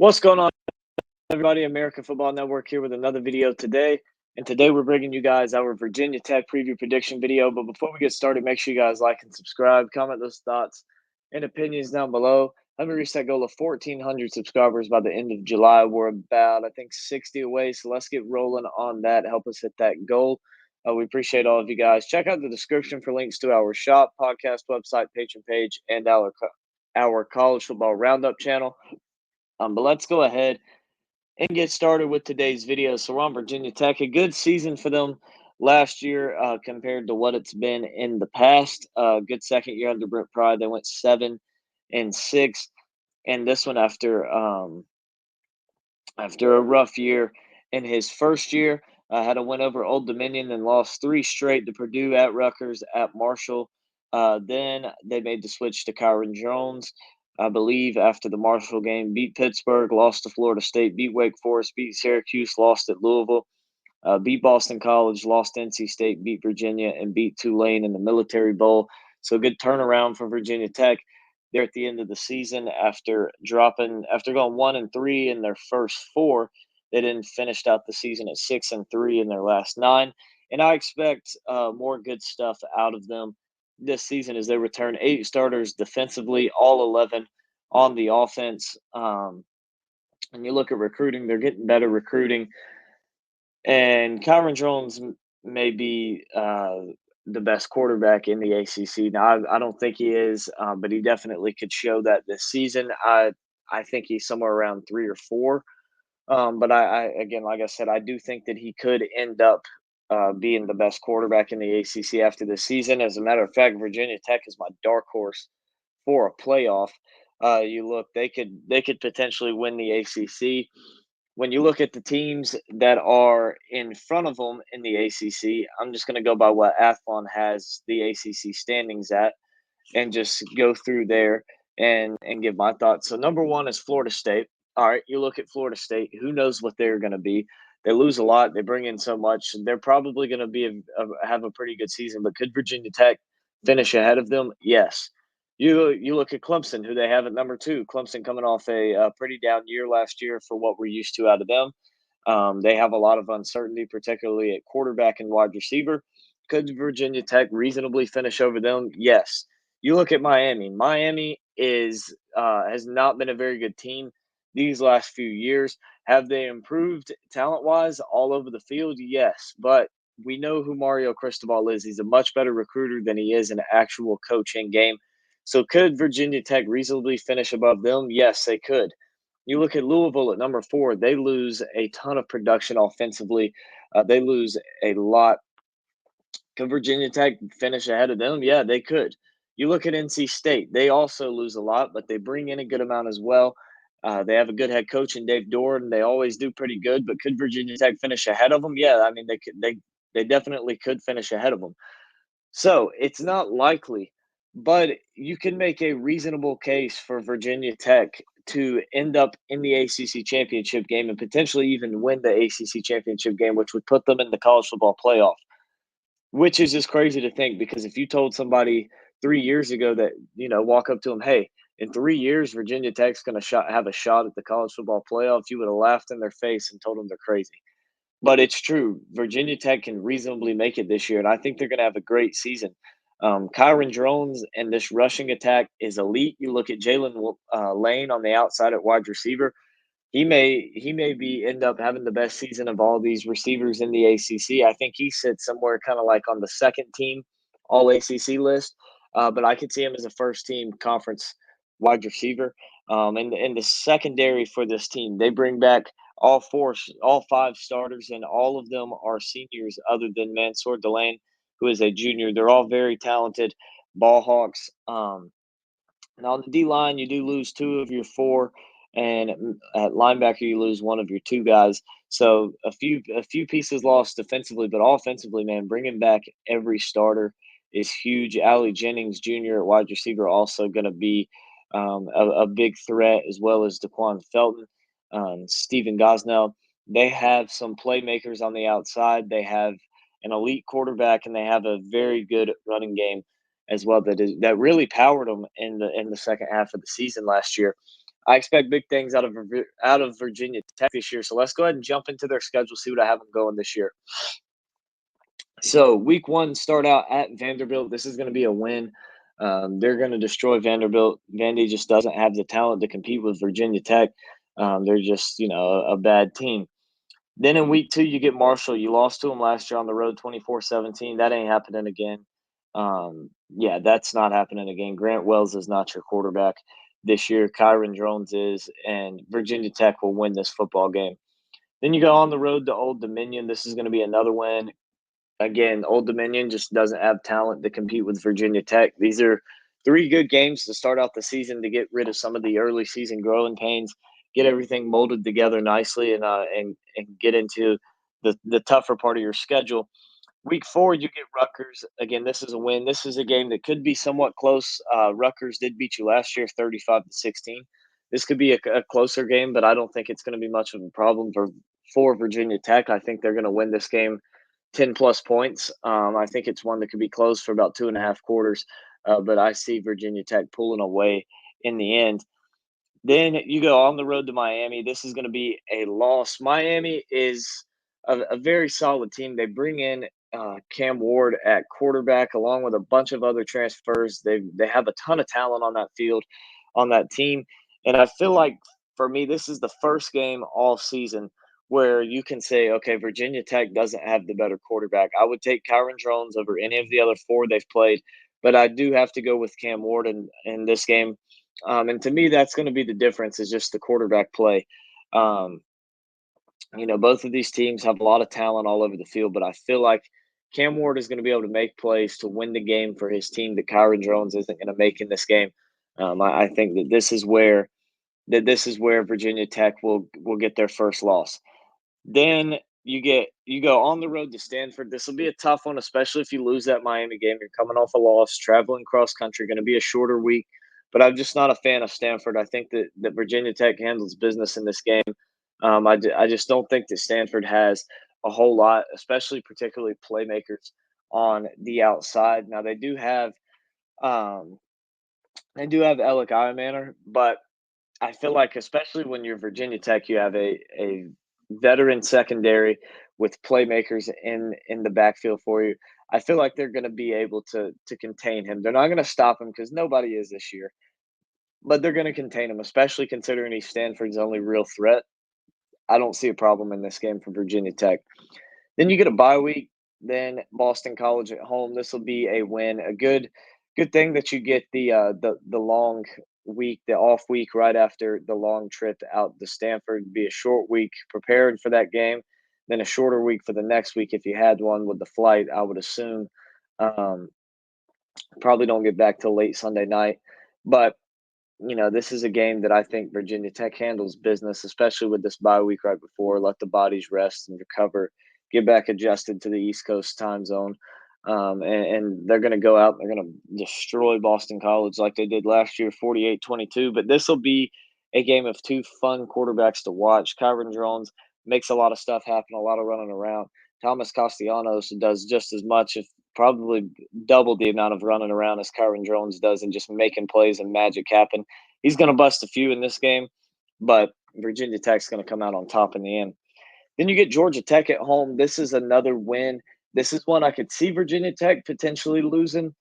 What's going on, everybody? American Football Network here with another video today. And today we're bringing you guys our Virginia Tech preview prediction video. But before we get started, make sure you guys like and subscribe, comment those thoughts and opinions down below. Let me reach that goal of 1,400 subscribers by the end of July. We're about, I think, 60 away. So let's get rolling on that. Help us hit that goal. We appreciate all of you guys. Check out the description for links to our shop, podcast website, patron page, and our college football roundup channel. But let's go ahead and get started with today's video. So we're on Virginia Tech. A good season for them last year compared to what it's been in the past. Good second year under Brent Pry. They went 7-6, and this one after a rough year in his first year. Had a win over Old Dominion and lost 3 straight to Purdue, at Rutgers, at Marshall. Then they made the switch to Kyron Jones, I believe, after the Marshall game. Beat Pittsburgh, lost to Florida State, beat Wake Forest, beat Syracuse, lost at Louisville, beat Boston College, lost to NC State, beat Virginia, and beat Tulane in the Military Bowl. So good turnaround for Virginia Tech. They're at the end of the season after going 1-3 in their first 4. They didn't finish out the season at 6-3 in their last 9. And I expect more good stuff out of them this season as they return 8 starters defensively, all 11 on the offense. And you look at recruiting, they're getting better recruiting. And Kyron Jones may be the best quarterback in the ACC. Now, I don't think he is, but he definitely could show that this season. I think he's somewhere around 3 or 4. But again, like I said, I do think that he could end up being the best quarterback in the ACC after this season. As a matter of fact, Virginia Tech is my dark horse for a playoff. They could potentially win the ACC. When you look at the teams that are in front of them in the ACC, I'm just going to go by what Athlon has the ACC standings at, and just go through there and give my thoughts. So number 1 is Florida State. All right, you look at Florida State. Who knows what they're going to be? They lose a lot. They bring in so much. They're probably going to have a pretty good season. But could Virginia Tech finish ahead of them? Yes. You look at Clemson, who they have at number 2. Clemson coming off a pretty down year last year for what we're used to out of them. They have a lot of uncertainty, particularly at quarterback and wide receiver. Could Virginia Tech reasonably finish over them? Yes. You look at Miami. Miami has not been a very good team these last few years. Have they improved talent-wise all over the field? Yes, but we know who Mario Cristobal is. He's a much better recruiter than he is an actual coach in game. So could Virginia Tech reasonably finish above them? Yes, they could. You look at Louisville at number 4. They lose a ton of production offensively. They lose a lot. Could Virginia Tech finish ahead of them? Yeah, they could. You look at NC State. They also lose a lot, but they bring in a good amount as well. They have a good head coach in Dave Doran. They always do pretty good. But could Virginia Tech finish ahead of them? Yeah, I mean they definitely could finish ahead of them. So it's not likely, but you can make a reasonable case for Virginia Tech to end up in the ACC championship game and potentially even win the ACC championship game, which would put them in the college football playoff. Which is just crazy to think, because if you told somebody 3 years ago that, walk up to them, hey, in 3 years, Virginia Tech's going to have a shot at the college football playoff, you would have laughed in their face and told them they're crazy. But it's true. Virginia Tech can reasonably make it this year, and I think they're going to have a great season. Kyron Jones and this rushing attack is elite. You look at Jalen Lane on the outside at wide receiver. He may be end up having the best season of all these receivers in the ACC. I think he sits somewhere kind of like on the second team All ACC list, but I could see him as a first team conference wide receiver. And the secondary for this team, they bring back all 5 starters, and all of them are seniors, other than Mansour Delane, who is a junior. They're all very talented ball hawks. And on the D line, you do lose 2 of your 4, and at linebacker, you lose 1 of your 2 guys. So a few pieces lost defensively, but offensively, man, bringing back every starter is huge. Allie Jennings Jr. at wide receiver also going to be a big threat, as well as Daquan Felton, Stephen Gosnell. They have some playmakers on the outside. They have an elite quarterback, and they have a very good running game as well that really powered them in the second half of the season last year. I expect big things out of Virginia Tech this year. So let's go ahead and jump into their schedule, see what I have them going this year. So week one, start out at Vanderbilt. This is going to be a win. They're going to destroy Vanderbilt. Vandy just doesn't have the talent to compete with Virginia Tech. They're just, a bad team. Then in week two, you get Marshall. You lost to them last year on the road 24-17. That ain't happening again. Yeah, that's not happening again. Grant Wells is not your quarterback this year. Kyron Drones is, and Virginia Tech will win this football game. Then you go on the road to Old Dominion. This is going to be another win. Again, Old Dominion just doesn't have talent to compete with Virginia Tech. These are three good games to start out the season to get rid of some of the early season growing pains, get everything molded together nicely, and get into the tougher part of your schedule. Week four, you get Rutgers. Again, this is a win. This is a game that could be somewhat close. Rutgers did beat you last year, 35-16. This could be a closer game, but I don't think it's going to be much of a problem for Virginia Tech. I think they're going to win this game 10 plus points. I think it's one that could be close for about 2.5 quarters, but I see Virginia Tech pulling away in the end. Then you go on the road to Miami. This is going to be a loss. Miami is a very solid team. They bring in Cam Ward at quarterback along with a bunch of other transfers. They have a ton of talent on that field, on that team, and I feel like for me this is the first game all season where you can say, okay, Virginia Tech doesn't have the better quarterback. I would take Kyron Drones over any of the other four they've played, but I do have to go with Cam Ward in this game. And to me, that's going to be the difference is just the quarterback play. Um, both of these teams have a lot of talent all over the field, but I feel like Cam Ward is going to be able to make plays to win the game for his team that Kyron Drones isn't going to make in this game. I think that this is where Virginia Tech will get their first loss. Then you go on the road to Stanford. This will be a tough one, especially if you lose that Miami game. You're coming off a loss, traveling cross country, going to be a shorter week. But I'm just not a fan of Stanford. I think that Virginia Tech handles business in this game. I just don't think that Stanford has a whole lot, especially particularly playmakers on the outside. Now um, they do have Alec Manor, but I feel like especially when you're Virginia Tech, you have a veteran secondary with playmakers in the backfield for you. I feel like they're going to be able to contain him. They're not going to stop him because nobody is this year, but they're going to contain him, especially considering he's Stanford's only real threat. I don't see a problem in this game for Virginia Tech. Then you get a bye week, then Boston College at home. This will be a win. A good thing that you get the long week, the off week right after the long trip out to Stanford. Be a short week preparing for that game, then a shorter week for the next week if you had one with the flight. I would assume um, probably don't get back till late Sunday night, but this is a game that I think Virginia Tech handles business, especially with this bye week right before. Let the bodies rest and recover, get back adjusted to the East Coast time zone. And they're going to go out, they're going to destroy Boston College like they did last year, 48-22. But this will be a game of two fun quarterbacks to watch. Kyron Drones makes a lot of stuff happen, a lot of running around. Thomas Castellanos does just as much, if probably double the amount of running around as Kyron Drones does and just making plays and magic happen. He's going to bust a few in this game, but Virginia Tech's going to come out on top in the end. Then you get Georgia Tech at home. This is another win. This is one I could see Virginia Tech potentially losing.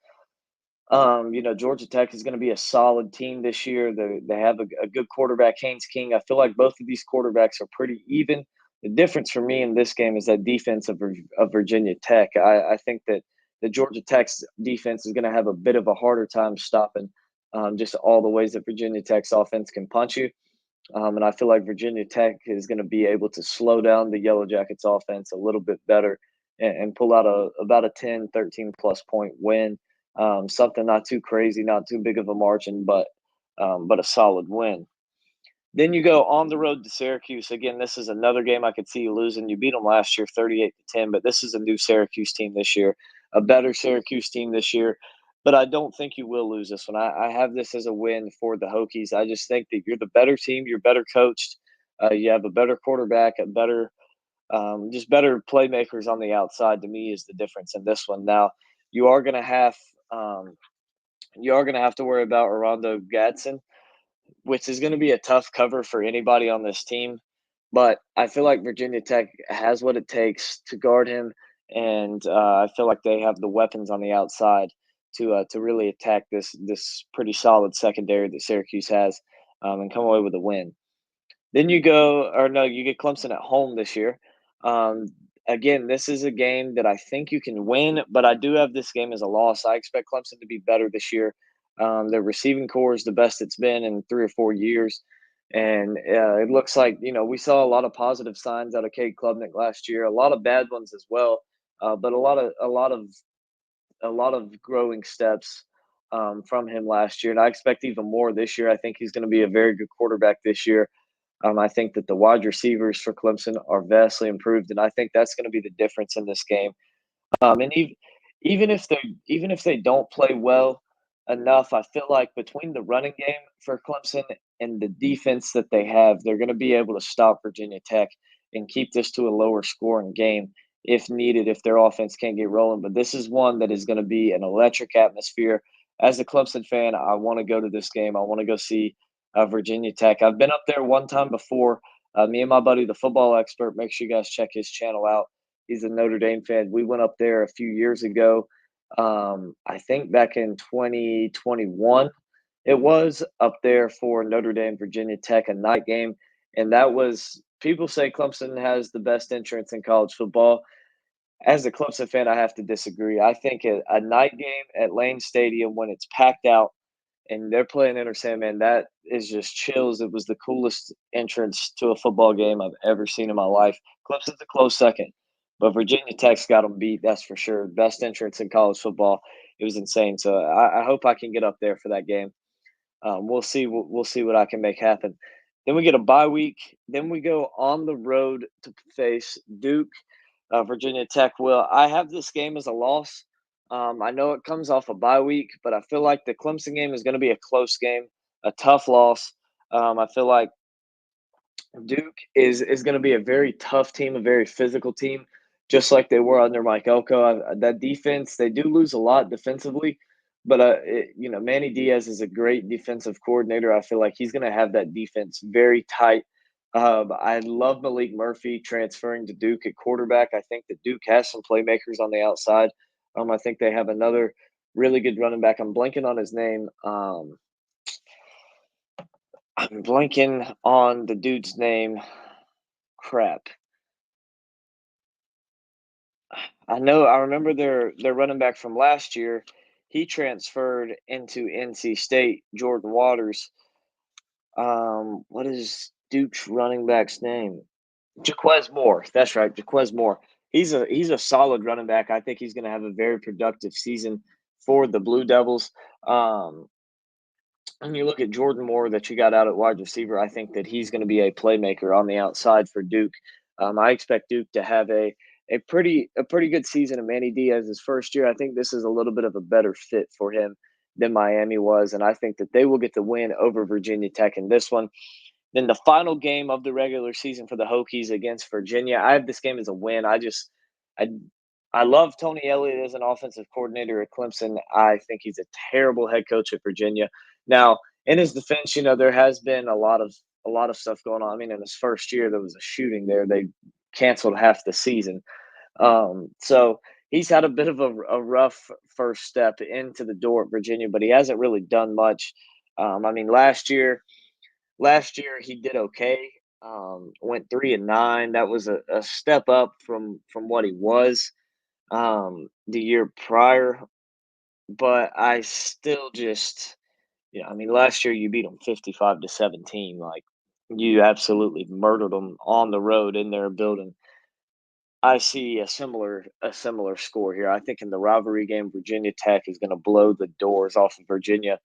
Georgia Tech is going to be a solid team this year. They have a good quarterback, Haynes King. I feel like both of these quarterbacks are pretty even. The difference for me in this game is that defense of Virginia Tech. I think that the Georgia Tech's defense is going to have a bit of a harder time stopping just all the ways that Virginia Tech's offense can punch you. And I feel like Virginia Tech is going to be able to slow down the Yellow Jackets offense a little bit better and pull out about a 10, 13 plus point win. Something not too crazy, not too big of a margin, but a solid win. Then you go on the road to Syracuse. Again, this is another game I could see you losing. You beat them last year 38-10, but this is a new Syracuse team this year, a better Syracuse team this year. But I don't think you will lose this one. I have this as a win for the Hokies. I just think that you're the better team. You're better coached. You have a better quarterback, just better playmakers on the outside. To me, is the difference in this one. Now, you are going to have um, you are going to have to worry about Orondo Gadsden. which is going to be a tough cover for anybody on this team. But I feel like Virginia Tech has what it takes to guard him, and I feel like they have the weapons on the outside to really attack this pretty solid secondary that Syracuse has, and come away with a win. Then you go or no, you get Clemson at home this year. Um, Again, this is a game that I think you can win, but I do have this game as a loss. I expect Clemson to be better this year. Their receiving core is the best it's been in 3 or 4 years, and it looks like we saw a lot of positive signs out of Cade Klubnik last year, a lot of bad ones as well, but a lot of growing steps from him last year, and I expect even more this year. I think he's going to be a very good quarterback this year. I think that the wide receivers for Clemson are vastly improved, and I think that's going to be the difference in this game. And even if they don't play well enough, I feel like between the running game for Clemson and the defense that they have, they're going to be able to stop Virginia Tech and keep this to a lower scoring game if needed, if their offense can't get rolling. But this is one that is going to be an electric atmosphere. As a Clemson fan, I want to go to this game. I want to go see Virginia Tech. I've been up there one time before. Me and my buddy, the football expert, make sure you guys check his channel out. He's a Notre Dame fan. We went up there a few years ago. I think back in 2021, it was up there for Notre Dame, Virginia Tech, a night game. And that was, people say Clemson has the best entrance in college football. As a Clemson fan, I have to disagree. I think a night game at Lane Stadium when it's packed out and they're playing Enter Sandman, that is just chills. It was the coolest entrance to a football game I've ever seen in my life. Clemson's a close second, but Virginia Tech's got them beat. That's for sure. Best entrance in college football. It was insane. So I hope I can get up there for that game. We'll see. We'll see what I can make happen. Then we get a bye week. Then we go on the road to face Duke. Virginia Tech will. I have this game as a loss. I know it comes off a bye week, but I feel like the Clemson game is going to be a close game, a tough loss. I feel like Duke is going to be a very tough team, a very physical team, just like they were under Mike Elko. That defense, they do lose a lot defensively, but Manny Diaz is a great defensive coordinator. I feel like he's going to have that defense very tight. I love Malik Murphy transferring to Duke at quarterback. I think that Duke has some playmakers on the outside. I think they have another really good running back. I'm blanking on his name. I'm blanking on the dude's name. Crap. I remember their running back from last year. He transferred into NC State, Jordan Waters. What is Duke's running back's name? Jaquez Moore. That's right, Jaquez Moore. He's a solid running back. I think he's going to have a very productive season for the Blue Devils. Um, when you look at Jordan Moore that you got out at wide receiver, I think that he's going to be a playmaker on the outside for Duke. I expect Duke to have a pretty good season in Manny Diaz's first year. I think this is a little bit of a better fit for him than Miami was, and I think that they will get the win over Virginia Tech in this one. Then the final game of the regular season for the Hokies against Virginia. I have this game as a win. I I love Tony Elliott as an offensive coordinator at Clemson. I think he's a terrible head coach at Virginia. Now, in his defense, there has been a lot of stuff going on. I mean, in his first year, there was a shooting there. They canceled half the season. So he's had a bit of a rough first step into the door at Virginia, but he hasn't really done much. I mean, last year he did okay. Went 3-9. That was a step up from what he was the year prior. But I still just, I mean, last year you beat them 55-17. Like you absolutely murdered them on the road in their building. I see a similar score here. I think in the rivalry game, Virginia Tech is going to blow the doors off of Virginia.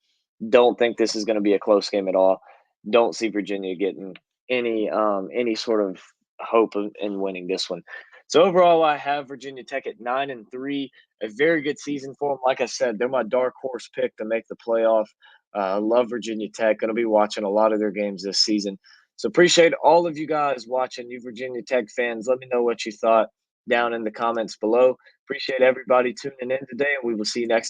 Don't think this is going to be a close game at all. Don't see Virginia getting any sort of hope in winning this one. So overall, I have Virginia Tech at 9-3, a very good season for them. Like I said, they're my dark horse pick to make the playoff. I love Virginia Tech. Going to be watching a lot of their games this season. So appreciate all of you guys watching, you Virginia Tech fans. Let me know what you thought down in the comments below. Appreciate everybody tuning in today, and we will see you next